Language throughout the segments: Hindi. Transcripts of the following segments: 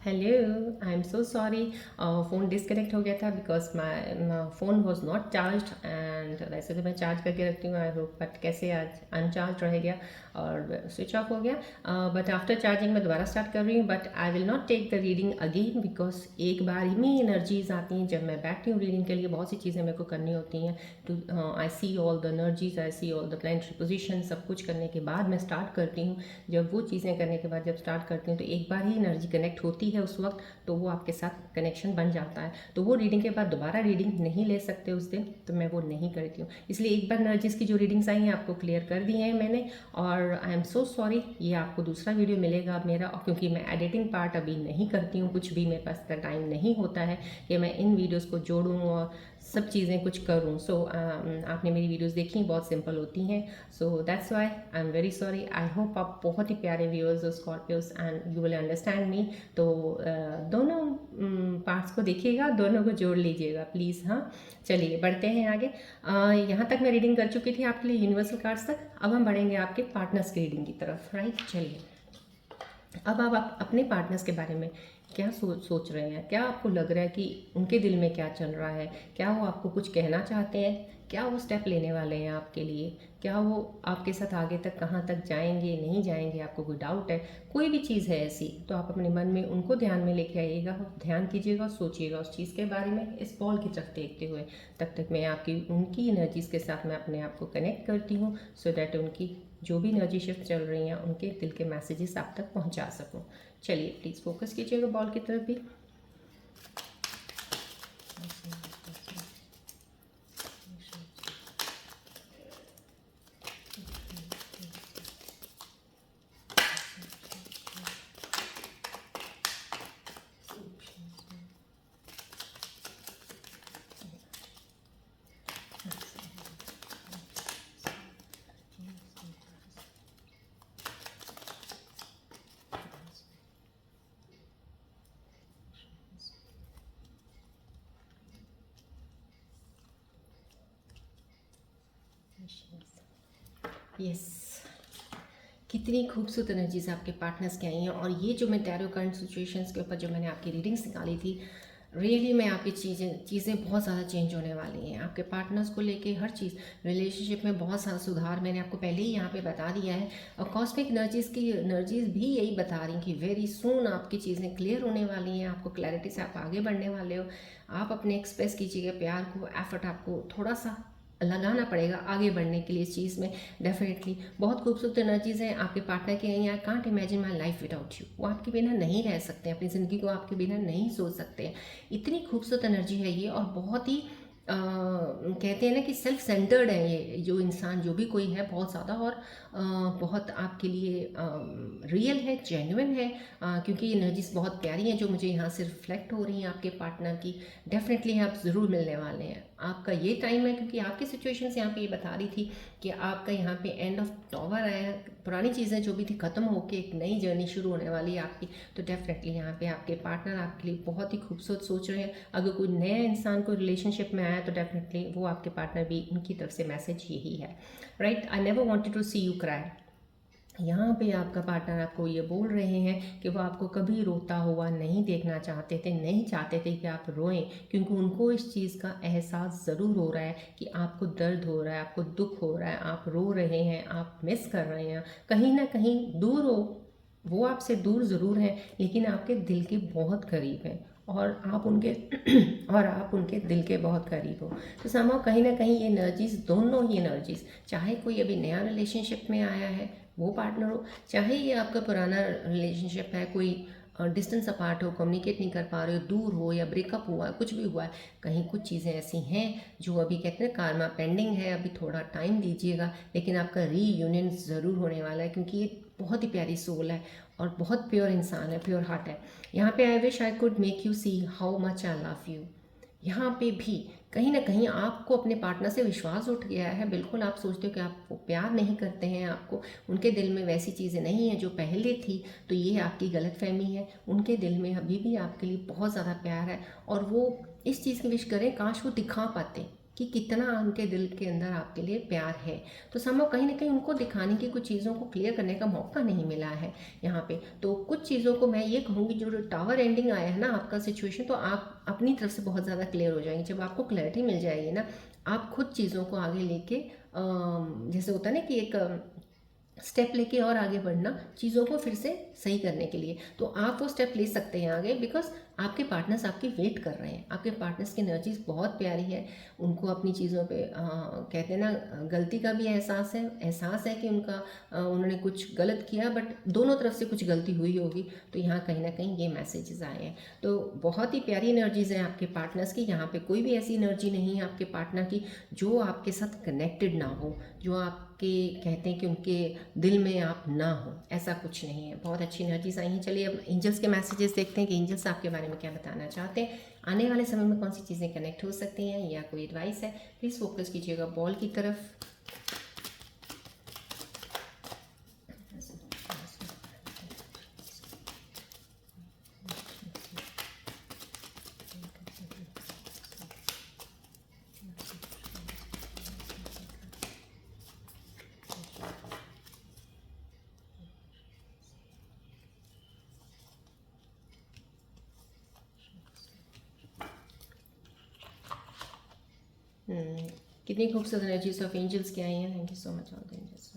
Hello, I am so sorry. Phone disconnect हो गया था because my phone was not charge and वैसे तो मैं चार्ज करके रखती हूँ। आई होप बट कैसे आज अनचार्ज रह गया और स्विच ऑफ हो गया। बट आफ्टर चार्जिंग मैं दोबारा स्टार्ट कर रही हूँ। But I will not take the reading again because एक बार ही में एनर्जीज आती हैं। जब मैं बैठती हूँ रीडिंग के लिए बहुत सी चीज़ें मेरे को करनी होती हैं। To I see all the energies, I see all the planetary position, सब कुछ करने के बाद मैं स्टार्ट करती हूँ। जब वो चीज़ें करने के बाद जब स्टार्ट करती हूँ तो एक बार ही एनर्जी कनेक्ट होती है उस वक्त, तो वो आपके साथ कनेक्शन बन जाता है। तो वो रीडिंग के बाद दोबारा रीडिंग नहीं ले सकते उस दिन, तो मैं वो नहीं करती हूँ। इसलिए एक बार एनर्जीज की जो रीडिंग्स आई हैं आपको क्लियर कर दी हैं मैंने। और आई एम सो सॉरी, ये आपको दूसरा वीडियो मिलेगा मेरा, क्योंकि मैं एडिटिंग पार्ट अभी नहीं करती हूँ कुछ भी, मेरे पास इतना टाइम नहीं होता है कि मैं इन वीडियोज़ को जोड़ूँ और सब चीज़ें कुछ करूँ। सो आपने मेरी वीडियोस देखी, बहुत सिंपल होती हैं। So that's why I am very sorry. I hope आप बहुत ही प्यारे व्यूअर्स हो Scorpios and you will understand me. तो दोनों पार्ट्स को देखिएगा, दोनों को जोड़ लीजिएगा प्लीज़। हाँ, चलिए बढ़ते हैं आगे। यहाँ तक मैं रीडिंग कर चुकी थी आपके लिए यूनिवर्सल कार्ड्स तक। अब हम बढ़ेंगे आपके पार्टनर्स की रीडिंग की तरफ। राइट, चलिए अब आप अपने पार्टनर्स के बारे में क्या सोच रहे हैं? क्या आपको लग रहा है कि उनके दिल में क्या चल रहा है? क्या वो आपको कुछ कहना चाहते हैं? क्या वो स्टेप लेने वाले हैं आपके लिए? क्या वो आपके साथ आगे तक कहाँ तक जाएंगे, नहीं जाएंगे? आपको कोई डाउट है, कोई भी चीज़ है ऐसी, तो आप अपने मन में उनको ध्यान में लेके आइएगा, ध्यान कीजिएगा और सोचिएगा उस चीज़ के बारे में इस बॉल की तरफ देखते हुए। तब तक मैं आपकी उनकी एनर्जीज़ के साथ मैं अपने आप को कनेक्ट करती हूँ सो दैट उनकी जो भी एनर्जी शिफ्ट चल रही हैं उनके दिल के मैसेजेस आप तक पहुंचा सकूं। चलिए प्लीज़ फोकस कीजिएगा बॉल की तरफ भी। यस, कितनी खूबसूरत एनर्जीज आपके पार्टनर्स के आई हैं। और ये जो मैं टैरो करंट सिचुएशंस के ऊपर जो मैंने आपकी रीडिंग्स निकाली थी, रियली में आपकी चीज़ें बहुत ज़्यादा चेंज होने वाली हैं आपके पार्टनर्स को लेके। हर चीज़ रिलेशनशिप में बहुत सारा सुधार मैंने आपको पहले ही यहाँ पे बता दिया है। और कॉस्मिक एनर्जीज़ भी यही बता रही हैं कि वेरी सून आपकी चीज़ें क्लियर होने वाली हैं। आपको क्लैरिटी से आप आगे बढ़ने वाले हो। आप अपने एक्सप्रेस कीजिएगा प्यार को, एफर्ट आपको थोड़ा सा लगाना पड़ेगा आगे बढ़ने के लिए इस चीज़ में। डेफिनेटली बहुत खूबसूरत एनर्जीज़ हैं आपके पार्टनर की। I can't imagine my life without you, वो आपके बिना नहीं रह सकते, अपनी ज़िंदगी को आपके बिना नहीं सोच सकते। इतनी खूबसूरत एनर्जी है ये। और बहुत ही कहते हैं ना कि सेल्फ सेंटर्ड है ये जो इंसान, जो भी कोई है, बहुत ज़्यादा। और बहुत आपके लिए रियल है, जेन्युइन है। क्योंकि एनर्जीज बहुत प्यारी हैं जो मुझे यहाँ से रिफ्लेक्ट हो रही हैं आपके पार्टनर की। डेफिनेटली आप ज़रूर मिलने वाले हैं। आपका ये टाइम है, क्योंकि आपकी सिचुएशन यहाँ पे ये बता रही थी कि आपका यहाँ पे एंड ऑफ टॉवर आया है। पुरानी चीज़ें जो भी थी ख़त्म होकर एक नई जर्नी शुरू होने वाली है आपकी। तो डेफिनेटली यहाँ पे आपके पार्टनर आपके लिए बहुत ही खूबसूरत सोच रहे हैं। अगर कोई नया इंसान को रिलेशनशिप में आया तो डेफिनेटली वो आपके पार्टनर भी, उनकी तरफ से मैसेज यही है। Right, I never wanted to see you cry. यहाँ पे आपका पार्टनर आपको ये बोल रहे हैं कि वो आपको कभी रोता हुआ नहीं देखना चाहते थे, नहीं चाहते थे कि आप रोएं, क्योंकि उनको इस चीज़ का एहसास ज़रूर हो रहा है कि आपको दर्द हो रहा है, आपको दुख हो रहा है, आप रो रहे हैं, आप मिस कर रहे हैं। कहीं ना कहीं दूर हो, वो आपसे दूर ज़रूर हैं लेकिन आपके दिल के बहुत करीब हैं। और आप उनके और आप उनके दिल के बहुत करीब हो। तो समझो कहीं ना कहीं ये एनर्जीज़, दोनों ही एनर्जीज़, चाहे कोई अभी नया रिलेशनशिप में आया है वो पार्टनर हो, चाहे ये आपका पुराना रिलेशनशिप है, कोई डिस्टेंस अपार्ट हो, कम्युनिकेट नहीं कर पा रहे हो, दूर हो, या ब्रेकअप हुआ है, कुछ भी हुआ है, कहीं कुछ चीज़ें ऐसी हैं जो अभी कहते हैं कार्मा पेंडिंग है, अभी थोड़ा टाइम दीजिएगा, लेकिन आपका रीयूनियन ज़रूर होने वाला है। क्योंकि ये बहुत ही प्यारी सोल है और बहुत प्योर इंसान है, प्योर हार्ट है। यहाँ पे I wish I could make you see how much I love you. यहाँ पे भी कहीं ना कहीं आपको अपने पार्टनर से विश्वास उठ गया है। बिल्कुल आप सोचते हो कि आप वो प्यार नहीं करते हैं, आपको उनके दिल में वैसी चीज़ें नहीं हैं जो पहले थी, तो ये आपकी गलतफहमी है। उनके दिल में अभी भी आपके लिए बहुत ज़्यादा प्यार है और वो इस चीज़ की विश करें काश वो दिखा पाते, कि कितना उनके दिल के अंदर आपके लिए प्यार है। तो समझो कहीं ना कहीं उनको दिखाने की कुछ चीज़ों को क्लियर करने का मौका नहीं मिला है यहाँ पे। तो कुछ चीज़ों को मैं ये कहूँगी, जो टावर एंडिंग आया है ना आपका सिचुएशन, तो आप अपनी तरफ से बहुत ज़्यादा क्लियर हो जाएंगे। जब आपको क्लैरिटी मिल जाएगी ना, आप खुद चीज़ों को आगे लेके जैसे होता है ना कि एक स्टेप लेके और आगे बढ़ना चीज़ों को फिर से सही करने के लिए, तो आप वो स्टेप ले सकते हैं आगे, बिकॉज आपके पार्टनर्स आपकी वेट कर रहे हैं। आपके पार्टनर्स की एनर्जीज बहुत प्यारी है, उनको अपनी चीज़ों पे कहते हैं ना, गलती का भी एहसास है कि उन्होंने कुछ गलत किया, बट दोनों तरफ से कुछ गलती हुई होगी। तो यहाँ कहीं ना कहीं ये मैसेजेस आए हैं। तो बहुत ही प्यारी एनर्जीज हैं आपके पार्टनर्स की। यहाँ पे कोई भी ऐसी एनर्जी नहीं है आपके पार्टनर की जो आपके साथ कनेक्टेड ना हो, जो आपके कहते हैं कि उनके दिल में आप ना हो, ऐसा कुछ नहीं है। बहुत अच्छी एनर्जीज आई हैं। चलिए अब एंजल्स के मैसेजेस देखते हैं कि एंजल्स आपके बारे में क्या बताना चाहते हैं। आने वाले समय में कौन सी चीज़ें कनेक्ट हो सकती हैं या कोई एडवाइस है, प्लीज़ फोकस कीजिएगा बॉल की तरफ। कितनी खूबसूरत एनर्जीज ऑफ एंजल्स की आई हैं। Thank you so much all the angels.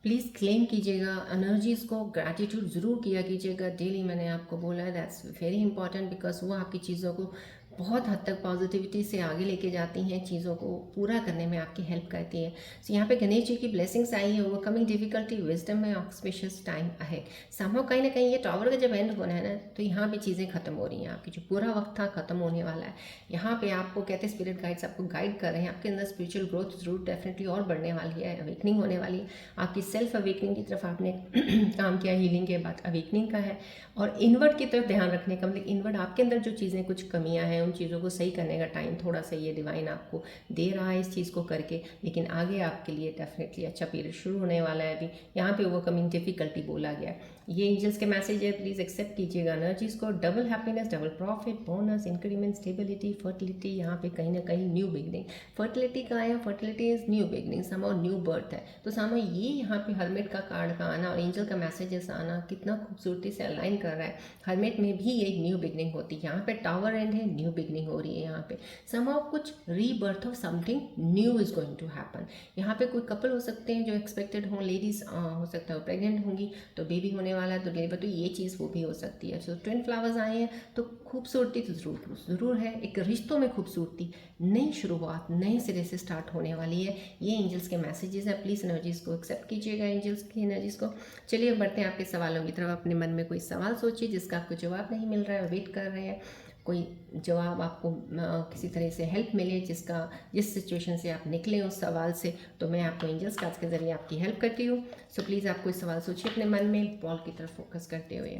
Please claim कीजिएगा एनर्जीज़ को, ग्रैटिट्यूड ज़रूर किया कीजिएगा डेली। मैंने आपको बोला है, दैट्स वेरी इंपॉर्टेंट, बिकॉज वो आपकी चीज़ों को बहुत हद तक पॉजिटिविटी से आगे लेके जाती हैं, चीज़ों को पूरा करने में आपकी हेल्प करती है। सो यहाँ पे गणेश जी की ब्लेसिंग्स आई है, ओवरकमिंग डिफिकल्टी, विजडम में ऑक्सपेशियस टाइम अहेड। समहाउ कहीं ना कहीं ये टावर का जब एंड होना है ना, तो यहाँ पे चीज़ें खत्म हो रही हैं। आपकी जो पूरा वक्त था खत्म होने वाला है। यहाँ पे आपको कहते हैं स्पिरिट गाइड्स आपको गाइड कर रहे हैं। आपके अंदर स्पिरिचुअल ग्रोथ जरूर डेफिनेटली और बढ़ने वाली है, अवेकनिंग होने वाली है। आपकी सेल्फ अवेकनिंग की तरफ आपने काम किया, हीलिंग के बाद अवेकनिंग का है। और इनवर्ड की तरफ ध्यान रखने का मतलब इनवर्ड आपके अंदर जो चीज़ें कुछ कमियां हैं, उन चीज़ों को सही करने का टाइम थोड़ा सा ये डिवाइन आपको दे रहा है इस चीज़ को करके। लेकिन आगे आपके लिए डेफिनेटली अच्छा पीरियड शुरू होने वाला है। अभी यहाँ पे ओवरकमिंग डिफिकल्टी बोला गया है। ये एंजल्स के मैसेज है, प्लीज़ एक्सेप्ट कीजिएगा एनर्जीज को। Double happiness, double profit, bonus, increment, stability, fertility. यहाँ पे कहीं ना कहीं न्यू बिगनिंग, फर्टिलिटी का आया। Fertility is new beginning, somehow new birth है। तो समहाउ ये यहाँ पे हर्मिट का कार्ड का आना और एंजल का मैसेजेस आना कितना खूबसूरती से अलाइन कर रहा है। हर्मिट में भी एक न्यू बिगनिंग होती है, यहाँ पे टावर एंड है, न्यू बिगनिंग हो रही है। यहाँ पे समहाउ कुछ rebirth of something new is going to happen. यहाँ पे कोई कपल हो सकते हैं जो एक्सपेक्टेड हों, लेडीज हो सकता है वो प्रेग्नेंट होंगी तो बेबी होने वाला है, तो डिलीवर, तो ये चीज़ वो भी हो सकती है। सो ट्विन फ्लावर्स आए हैं, तो खूबसूरती तो ज़रूर है। एक रिश्तों में खूबसूरती, नई शुरुआत नए सिरे से स्टार्ट होने वाली है। ये एंजल्स के मैसेजेस हैं, प्लीज़ एनर्जीज को एक्सेप्ट कीजिएगा, एंजल्स की एनर्जीज को। चलिए अब बढ़ते हैं आपके सवालों की तरफ। अपने मन में कोई सवाल सोचिए जिसका आपको जवाब नहीं मिल रहा है, वेट कर रहे हैं, कोई जवाब आपको किसी तरह से हेल्प मिले, जिस सिचुएशन से आप निकले उस सवाल से, तो मैं आपको एंजल्स कार्ड्स के ज़रिए आपकी हेल्प करती हूँ। सो प्लीज़ आप कोई सवाल सोचिए अपने मन में, बॉल की तरफ फोकस करते हुए।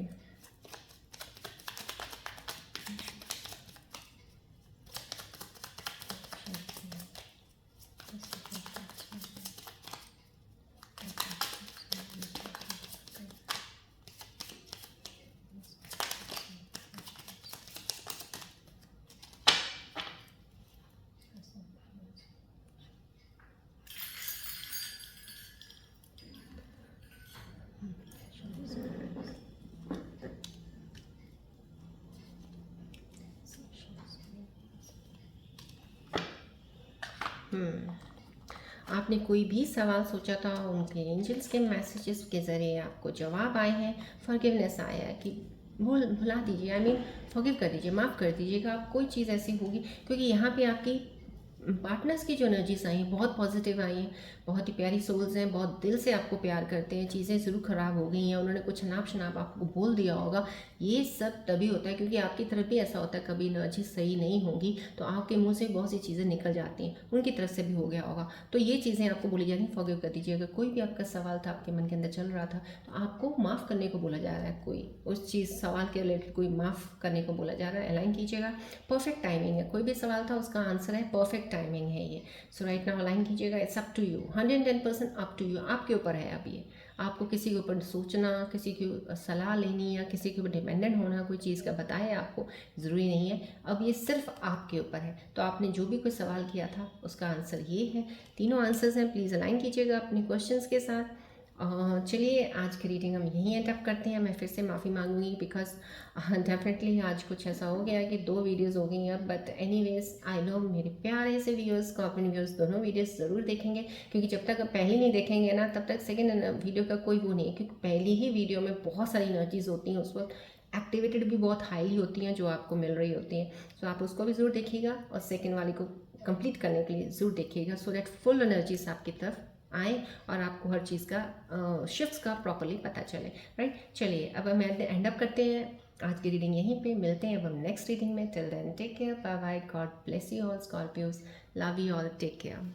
आपने कोई भी सवाल सोचा था, उनके एंजल्स के मैसेजेस के ज़रिए आपको जवाब आए हैं, फॉरगिवनेस आया है कि भुला दीजिए, आई मीन फॉरगिव कर दीजिए, माफ़ कर दीजिएगा। आप कोई चीज़ ऐसी होगी, क्योंकि यहाँ पे आपकी पार्टनर्स की जो एनर्जीज आई हैं बहुत पॉजिटिव आई हैं, बहुत ही प्यारी सोल्स हैं, बहुत दिल से आपको प्यार करते हैं। चीज़ें ज़रूर ख़राब हो गई हैं, उन्होंने कुछ अनाप शनाप आपको बोल दिया होगा, ये सब तभी होता है क्योंकि आपकी तरफ भी ऐसा होता है, कभी एनर्जी सही नहीं होगी तो आपके मुंह से बहुत सी चीज़ें निकल जाती हैं, उनकी तरफ से भी हो गया होगा। तो ये चीज़ें आपको बोली जा रही हैं, फॉरगिव कर दीजिए। अगर कोई भी आपका सवाल था, आपके मन के अंदर चल रहा था, तो आपको माफ़ करने को बोला जा रहा है। कोई उस चीज़ सवाल के रिलेटेड कोई माफ़ करने को बोला जा रहा है, अलाइन कीजिएगा। परफेक्ट टाइमिंग है, कोई भी सवाल था उसका आंसर है परफेक्ट टाइमिंग है ये। सो राइट नाउ अलाइन कीजिएगा, it's up to you, 110% up to you, आपके ऊपर है अब ये। आपको किसी के ऊपर सोचना, किसी की सलाह लेनी या किसी के ऊपर डिपेंडेंट होना कोई चीज़ का बताए आपको ज़रूरी नहीं है। अब ये सिर्फ आपके ऊपर है। तो आपने जो भी कोई सवाल किया था उसका आंसर ये है, तीनों आंसर्स हैं, प्लीज़ अलाइन कीजिएगा अपने क्वेश्चंस के साथ। चलिए आज की रीडिंग हम यहीं एंड अप करते हैं। मैं फिर से माफ़ी मांगूंगी बिकॉज डेफिनेटली आज कुछ ऐसा हो गया कि 2 वीडियोस हो गई हैं, बट एनीवेज आई नो मेरे प्यारे से व्यूअर्स कॉपन व्यूअर्स दोनों वीडियोस ज़रूर देखेंगे, क्योंकि जब तक पहली नहीं देखेंगे ना तब तक सेकेंड वीडियो का कोई वो नहीं है, क्योंकि पहली ही वीडियो में बहुत सारी एनर्जीज होती हैं, उस वक्त एक्टिवेटेड भी बहुत हाईली होती हैं जो आपको मिल रही होती हैं। सो आप उसको भी ज़रूर देखिएगा और सेकेंड वाली को कंप्लीट करने के लिए ज़रूर देखिएगा, सो दैट फुल एनर्जीज आपकी तरफ आए और आपको हर चीज़ का शिफ्ट्स का प्रॉपर्ली पता चले, राइट। चलिए अब हम एंड अप करते हैं आज की रीडिंग यहीं पे, मिलते हैं अब हम नेक्स्ट रीडिंग में। Till then take care, bye bye, God bless you all Scorpios, love you all, take care.